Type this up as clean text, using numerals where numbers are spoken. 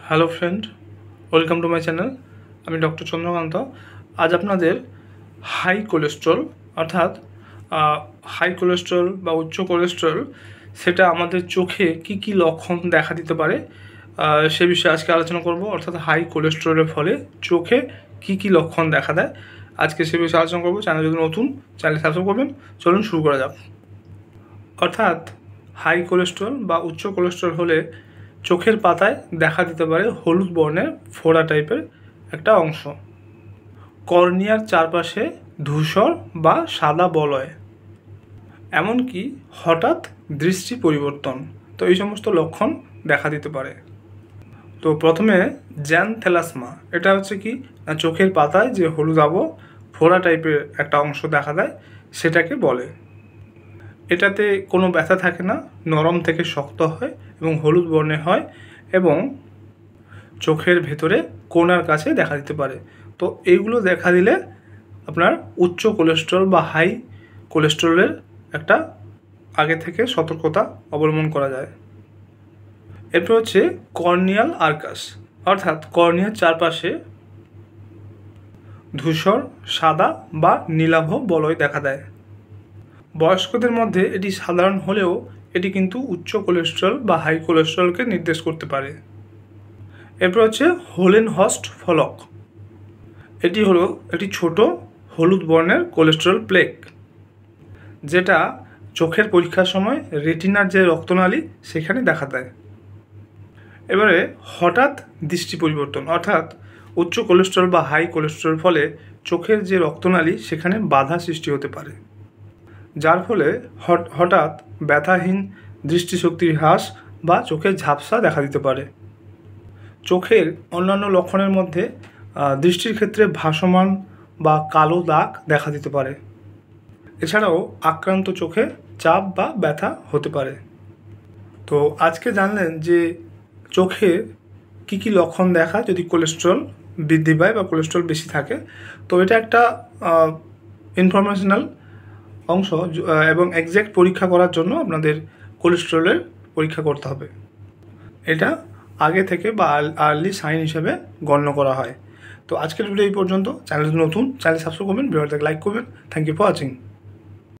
Hello friend, welcome to my channel. আমি doctor Chandrakant. আজ আপনাদের হাই কোলেস্ট্রল অর্থাৎ হাই কোলেস্ট্রল বা উচ্চ কোলেস্ট্রল সেটা আমাদের চোখে কি কি লক্ষণ দেখা দিতে পারে সে বিষয়ে আজকে আলোচনা করব। অর্থাৎ হাই কোলেস্ট্রলের ফলে চোখে কি কি লক্ষণ দেখা দেয় আজকে সে বিষয়ে আলোচনা করব। চ্যানেল যদি নতুন, চ্যানেল সাবস্ক্রাইব করবেন। চলুন শুরু করা যাক। অর্থাৎ হাই কোলেস্ট্রল বা উচ্চ কোলেস্ট্রল হলে চোখের পাতায় দেখা দিতে পারে হলুদ বর্ণের ফোড়া টাইপের একটা অংশ, কর্নিয়ার চারপাশে ধূসর বা সাদা বলয়, এমনকি হঠাৎ দৃষ্টি পরিবর্তন। তো এই সমস্ত লক্ষণ দেখা দিতে পারে। তো প্রথমে জ্যানথ্যালাসমা, এটা হচ্ছে কি না, চোখের পাতায় যে হলুদাভ ফোড়া টাইপের একটা অংশ দেখা দেয় সেটাকে বলে। এটাতে কোনো ব্যথা থাকে না, নরম থেকে শক্ত হয় এবং হলুদ বর্ণের হয় এবং চোখের ভেতরে কোণার কাছে দেখা দিতে পারে। তো এইগুলো দেখা দিলে আপনার উচ্চ কোলেস্ট্রল বা হাই কোলেস্ট্রলের একটা আগে থেকে সতর্কতা অবলম্বন করা যায়। এরপর হচ্ছে কর্নিয়াল আর্কাস, অর্থাৎ কর্নিয়ার চারপাশে ধূসর, সাদা বা নীলাভ বলয় দেখা দেয়। বয়স্কদের মধ্যে এটি সাধারণ হলেও এটি কিন্তু উচ্চ কোলেস্ট্রল বা হাই কোলেস্ট্রলকে নির্দেশ করতে পারে। এরপর হচ্ছে হোলেনহর্স্ট ফলক। এটি হলো একটি ছোট হলুদ বর্ণের কোলেস্ট্রল প্লেক, যেটা চোখের পরীক্ষার সময় রেটিনার যে রক্তনালী সেখানে দেখা দেয়। এবারে হঠাৎ দৃষ্টি পরিবর্তন, অর্থাৎ উচ্চ কোলেস্ট্রল বা হাই কোলেস্ট্রল ফলে চোখের যে রক্তনালী সেখানে বাধা সৃষ্টি হতে পারে, যার ফলে হঠাৎ ব্যথাহীন দৃষ্টিশক্তির হ্রাস বা চোখের ঝাপসা দেখা দিতে পারে। চোখের অন্যান্য লক্ষণের মধ্যে দৃষ্টির ক্ষেত্রে ভাসমান বা কালো দাগ দেখা দিতে পারে। এছাড়াও আক্রান্ত চোখে চাপ বা ব্যথা হতে পারে। তো আজকে জানলেন যে চোখে কি কি লক্ষণ দেখা যদি কোলেস্ট্রল বৃদ্ধি পায় বা কোলেস্ট্রল বেশি থাকে। তো এটা একটা ইনফরমেশনাল অংশ এবং এক্স্যাক্ট পরীক্ষা করার জন্য আপনাদের কোলেস্ট্রলের পরীক্ষা করতে হবে। এটা আগে থেকে বা আর্লি সাইন হিসেবে গণ্য করা হয়। তো আজকের ভিডিও এই পর্যন্ত। চ্যানেল নতুন, চ্যানেল সাবস্ক্রাইব করবেন, ভিডিওটাকে লাইক করবেন। Thank you for watching.